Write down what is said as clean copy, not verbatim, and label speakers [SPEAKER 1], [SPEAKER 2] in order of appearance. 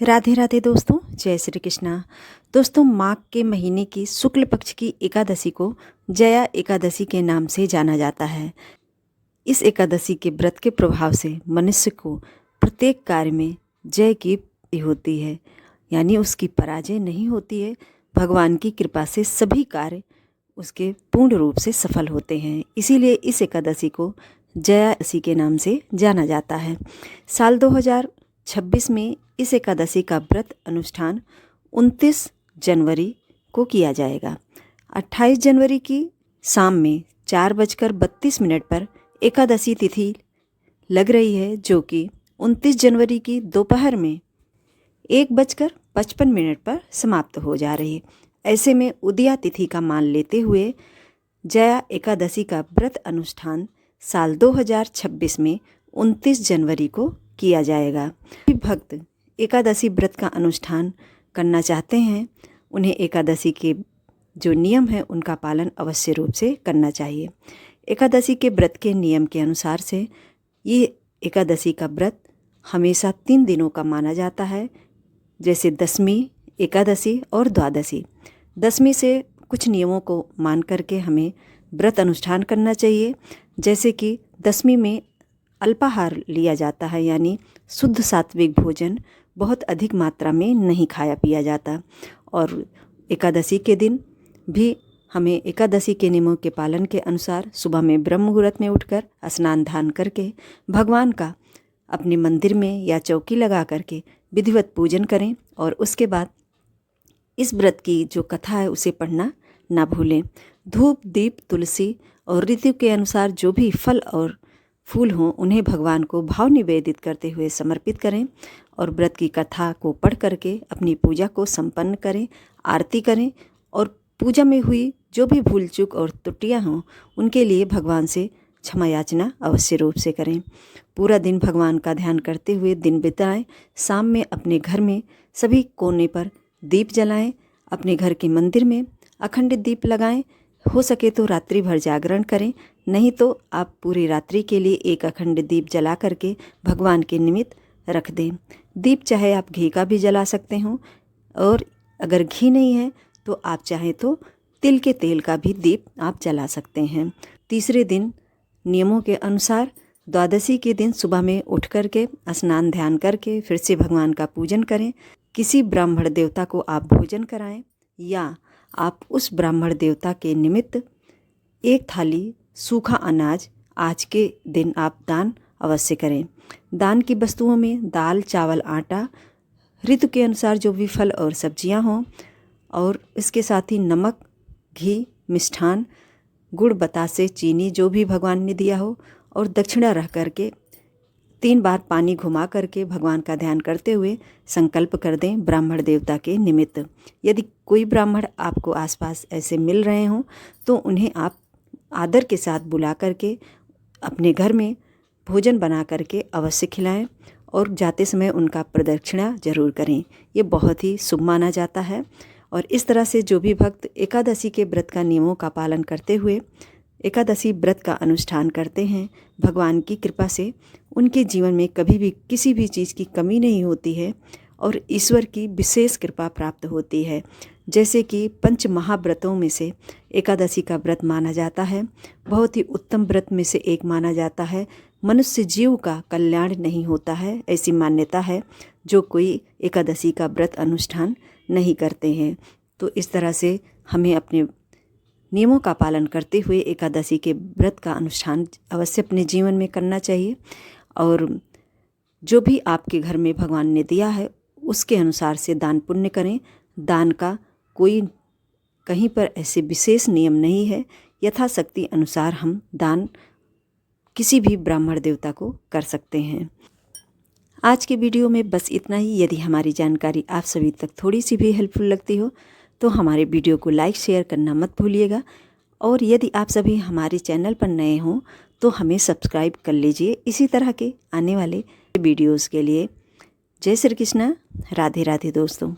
[SPEAKER 1] राधे राधे दोस्तों, जय श्री कृष्णा। दोस्तों, माघ के महीने की शुक्ल पक्ष की एकादशी को जया एकादशी के नाम से जाना जाता है। इस एकादशी के व्रत के प्रभाव से मनुष्य को प्रत्येक कार्य में जय की प्राप्ति होती है, यानी उसकी पराजय नहीं होती है। भगवान की कृपा से सभी कार्य उसके पूर्ण रूप से सफल होते हैं। इसीलिए इस एकादशी को जया एकादशी के नाम से जाना जाता है। साल 2026 में इस एकादशी का व्रत अनुष्ठान 29 जनवरी को किया जाएगा। 28 जनवरी की शाम में 4:32 पर एकादशी तिथि लग रही है, जो कि 29 जनवरी की दोपहर में 1:55 पर समाप्त हो जा रही है। ऐसे में उदया तिथि का मान लेते हुए जया एकादशी का व्रत अनुष्ठान साल 2026 में 29 जनवरी को किया जाएगा। भक्त एकादशी व्रत का अनुष्ठान करना चाहते हैं, उन्हें एकादशी के जो नियम है उनका पालन अवश्य रूप से करना चाहिए। एकादशी के व्रत के नियम के अनुसार से ये एकादशी का व्रत हमेशा 3 दिनों का माना जाता है, जैसे दशमी, एकादशी और द्वादशी। दशमी से कुछ नियमों को मान करके हमें व्रत अनुष्ठान करना चाहिए, जैसे कि दशमी में अल्पाहार लिया जाता है, यानी शुद्ध सात्विक भोजन बहुत अधिक मात्रा में नहीं खाया पिया जाता। और एकादशी के दिन भी हमें एकादशी के नियमों के पालन के अनुसार सुबह में ब्रह्म मुहूर्त में उठकर स्नान ध्यान करके भगवान का अपने मंदिर में या चौकी लगा करके विधिवत पूजन करें। और उसके बाद इस व्रत की जो कथा है उसे पढ़ना ना भूलें। धूप, दीप, तुलसी और ऋतु के अनुसार जो भी फल और फूल हों उन्हें भगवान को भाव निवेदित करते हुए समर्पित करें और व्रत की कथा को पढ़ करके अपनी पूजा को संपन्न करें, आरती करें और पूजा में हुई जो भी भूल चूक और त्रुटियां हों उनके लिए भगवान से क्षमा याचना अवश्य रूप से करें। पूरा दिन भगवान का ध्यान करते हुए दिन बिताएं। शाम में अपने घर में सभी कोने पर दीप जलाएं, अपने घर के मंदिर में अखंड दीप लगाएं। हो सके तो रात्रि भर जागरण करें, नहीं तो आप पूरी रात्रि के लिए एक अखंड दीप जला करके भगवान के निमित्त रख दें। दीप चाहे आप घी का भी जला सकते हो, और अगर घी नहीं है तो आप चाहें तो तिल के तेल का भी दीप आप जला सकते हैं। तीसरे दिन नियमों के अनुसार द्वादशी के दिन सुबह में उठ करके स्नान ध्यान करके फिर से भगवान का पूजन करें। किसी ब्राह्मण देवता को आप भोजन कराएं या आप उस ब्राह्मण देवता के निमित्त एक थाली सूखा अनाज आज के दिन आप दान अवश्य करें। दान की वस्तुओं में दाल, चावल, आटा, ऋतु के अनुसार जो भी फल और सब्जियां हों, और इसके साथ ही नमक, घी, मिष्ठान, गुड़, बतासे, चीनी जो भी भगवान ने दिया हो, और दक्षिणा रह करके 3 बार पानी घुमा करके भगवान का ध्यान करते हुए संकल्प कर दें ब्राह्मण देवता के निमित्त। यदि कोई ब्राह्मण आपको आसपास ऐसे मिल रहे हों तो उन्हें आप आदर के साथ बुला करके अपने घर में भोजन बना करके अवश्य खिलाएं और जाते समय उनका प्रदक्षिणा जरूर करें। ये बहुत ही शुभ माना जाता है। और इस तरह से जो भी भक्त एकादशी के व्रत का नियमों का पालन करते हुए एकादशी व्रत का अनुष्ठान करते हैं, भगवान की कृपा से उनके जीवन में कभी भी किसी भी चीज़ की कमी नहीं होती है और ईश्वर की विशेष कृपा प्राप्त होती है। जैसे कि पंच महाव्रतों में से एकादशी का व्रत माना जाता है, बहुत ही उत्तम व्रत में से एक माना जाता है। मनुष्य जीव का कल्याण नहीं होता है, ऐसी मान्यता है, जो कोई एकादशी का व्रत अनुष्ठान नहीं करते हैं। तो इस तरह से हमें अपने नियमों का पालन करते हुए एकादशी के व्रत का अनुष्ठान अवश्य अपने जीवन में करना चाहिए। और जो भी आपके घर में भगवान ने दिया है उसके अनुसार से दान पुण्य करें। दान का कोई कहीं पर ऐसे विशेष नियम नहीं है, यथाशक्ति अनुसार हम दान किसी भी ब्राह्मण देवता को कर सकते हैं। आज के वीडियो में बस इतना ही। यदि हमारी जानकारी आप सभी तक थोड़ी सी भी हेल्पफुल लगती हो तो हमारे वीडियो को लाइक शेयर करना मत भूलिएगा। और यदि आप सभी हमारे चैनल पर नए हों तो हमें सब्सक्राइब कर लीजिए इसी तरह के आने वाले वीडियोस के लिए। जय श्री कृष्णा, राधे राधे दोस्तों।